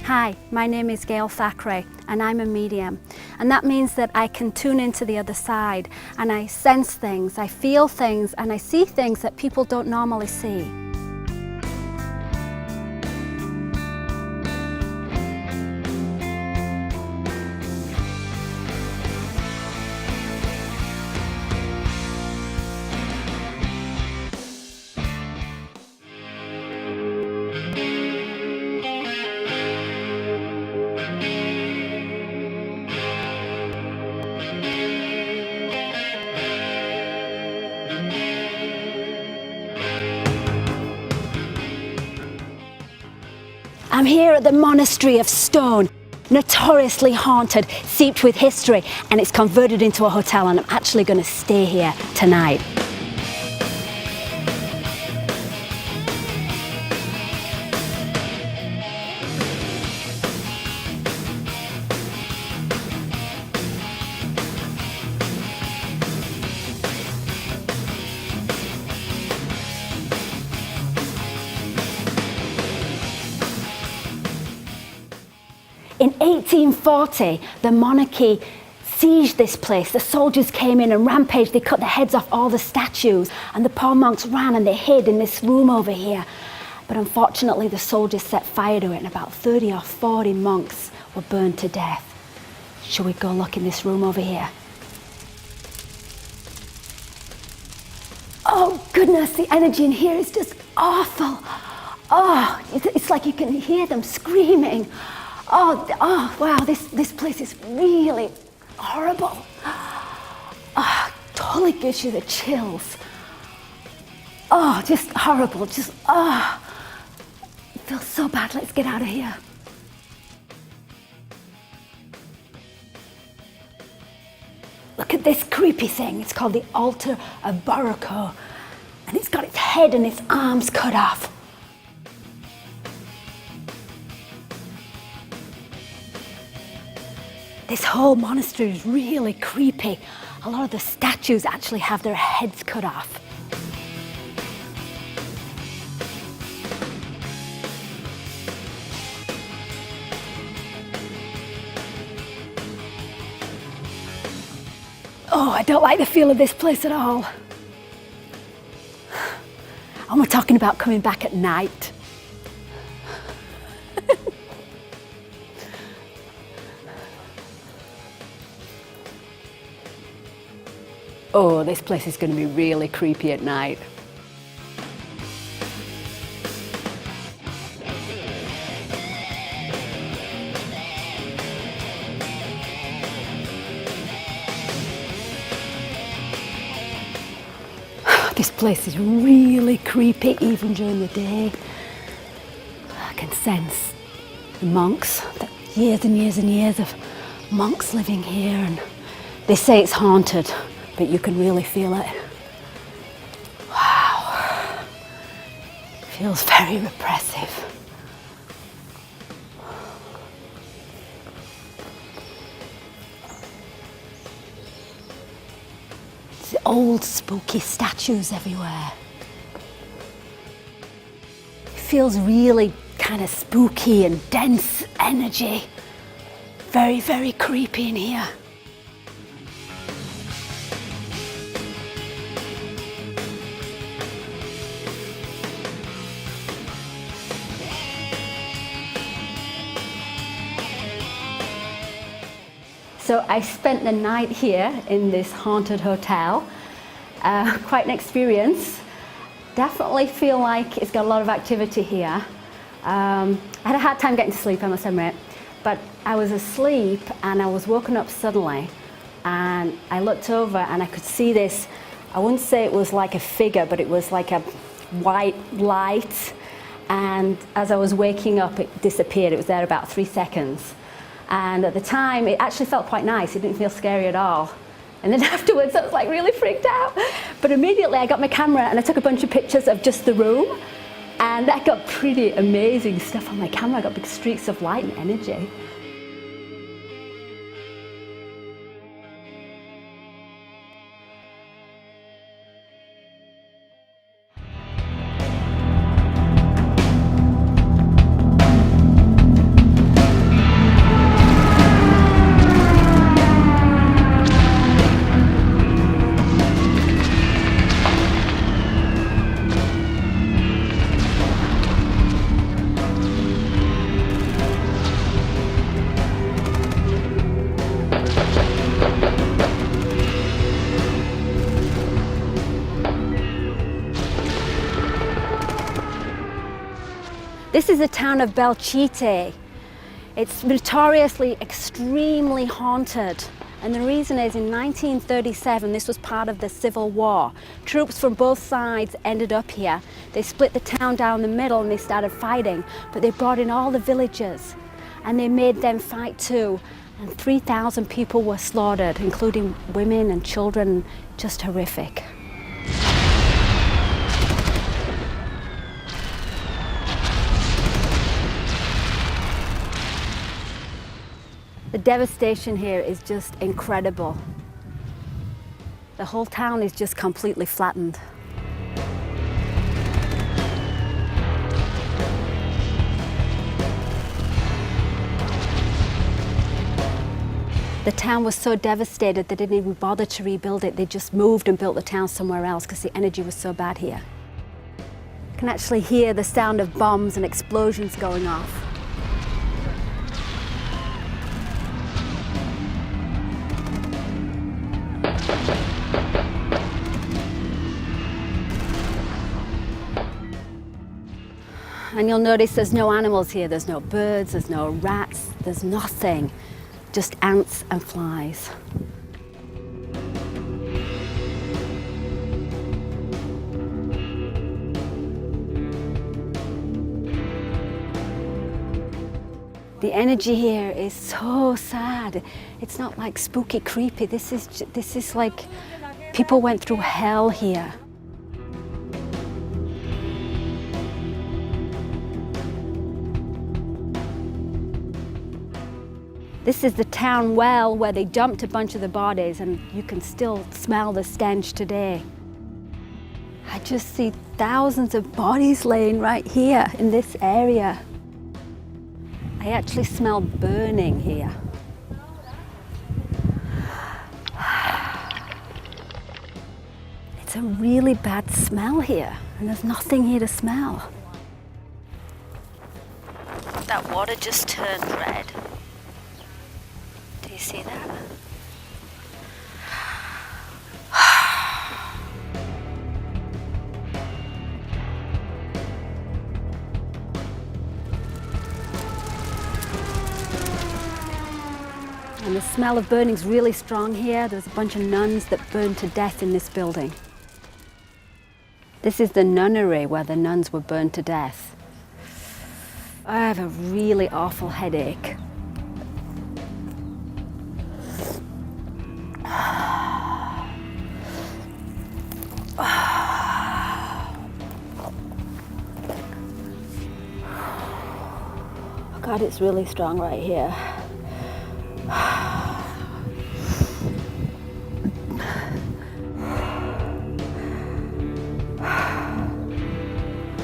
Hi, my name is Gail Thackray and I'm a medium, and that means that I can tune into the other side and I sense things, I feel things, and I see things that people don't normally see. I'm here at the Monastery of Stone, notoriously haunted, steeped with history, and it's converted into a hotel, and I'm actually going to stay here tonight. In 1840, the monarchy sieged this place. The soldiers came in and rampaged. They cut the heads off all the statues, and the poor monks ran and they hid in this room over here. But unfortunately, the soldiers set fire to it, and about 30 or 40 monks were burned to death. Shall we go look in this room over here? Oh goodness, the energy in here is just awful. Oh, it's like you can hear them screaming. Oh, wow, this place is really horrible. Oh, totally gives you the chills. Oh, just horrible, it feels so bad. Let's get out of here. Look at this creepy thing. It's called the Altar of Borrico, and it's got its head and its arms cut off. This whole monastery is really creepy. A lot of the statues actually have their heads cut off. Oh, I don't like the feel of this place at all. And we're talking about coming back at night. Oh, this place is going to be really creepy at night. This place is really creepy even during the day. I can sense the monks, years and years and years of monks living here, and they say it's haunted. But you can really feel it. Wow. Feels very repressive. It's old spooky statues everywhere. It feels really kind of spooky and dense energy. Very, very creepy in here. So I spent the night here in this haunted hotel. Quite an experience. Definitely feel like it's got a lot of activity here. I had a hard time getting to sleep, I must admit. But I was asleep and I was woken up suddenly, and I looked over and I could see this, I wouldn't say it was like a figure, but it was like a white light. And as I was waking up, it disappeared. It was there about 3 seconds. And at the time, it actually felt quite nice. It didn't feel scary at all. And then afterwards, I was like really freaked out. But immediately I got my camera and I took a bunch of pictures of just the room. And I got pretty amazing stuff on my camera. I got big streaks of light and energy. This is the town of Belchite. It's notoriously extremely haunted. And the reason is in 1937, this was part of the Civil War. Troops from both sides ended up here. They split the town down the middle and they started fighting, but they brought in all the villagers and they made them fight too. And 3,000 people were slaughtered, including women and children. Just horrific. The devastation here is just incredible. The whole town is just completely flattened. The town was so devastated they didn't even bother to rebuild it. They just moved and built the town somewhere else because the energy was so bad here. You can actually hear the sound of bombs and explosions going off. And you'll notice there's no animals here. There's no birds, there's no rats, there's nothing. Just ants and flies. The energy here is so sad. It's not like spooky, creepy. This is like people went through hell here. This is the town well where they dumped a bunch of the bodies, and you can still smell the stench today. I just see thousands of bodies laying right here in this area. I actually smell burning here. It's a really bad smell here, and there's nothing here to smell. That water just turned red. Do you see that? And the smell of burning is really strong here. There's a bunch of nuns that burned to death in this building. This is the nunnery where the nuns were burned to death. I have a really awful headache. God, it's really strong right here.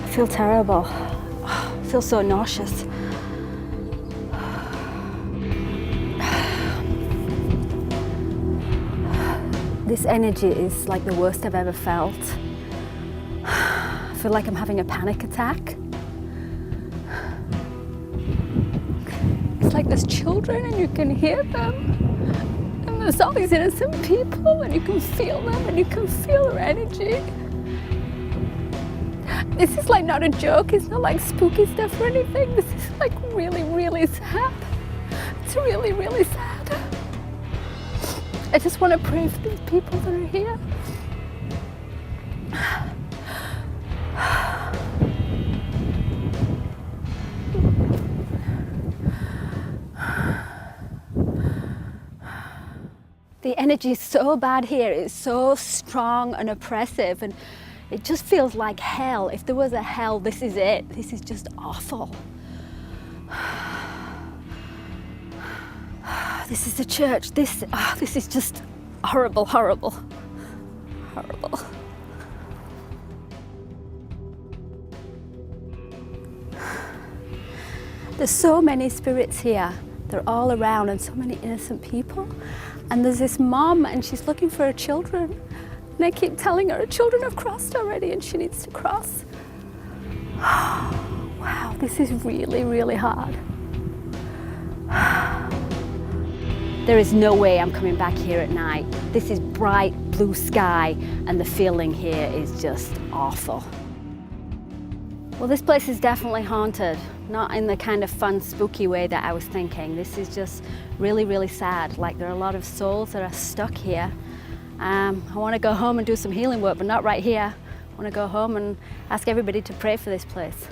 I feel terrible. I feel so nauseous. This energy is like the worst I've ever felt. I feel like I'm having a panic attack. It's like there's children and you can hear them. And there's all these innocent people and you can feel them and you can feel their energy. This is like not a joke, it's not like spooky stuff or anything. This is like really, really sad. It's really, really sad. I just want to pray for these people that are here. The energy is so bad here, it's so strong and oppressive, and it just feels like hell. If there was a hell, this is it. This is just awful. This is the church. This is just horrible, horrible, horrible. There's so many spirits here. They're all around and so many innocent people. And there's this mom and she's looking for her children. And I keep telling her children have crossed already and she needs to cross. Wow, this is really, really hard. There is no way I'm coming back here at night. This is bright blue sky and the feeling here is just awful. Well, this place is definitely haunted, not in the kind of fun, spooky way that I was thinking. This is just really, really sad. Like, there are a lot of souls that are stuck here. I want to go home and do some healing work, but not right here. I want to go home and ask everybody to pray for this place.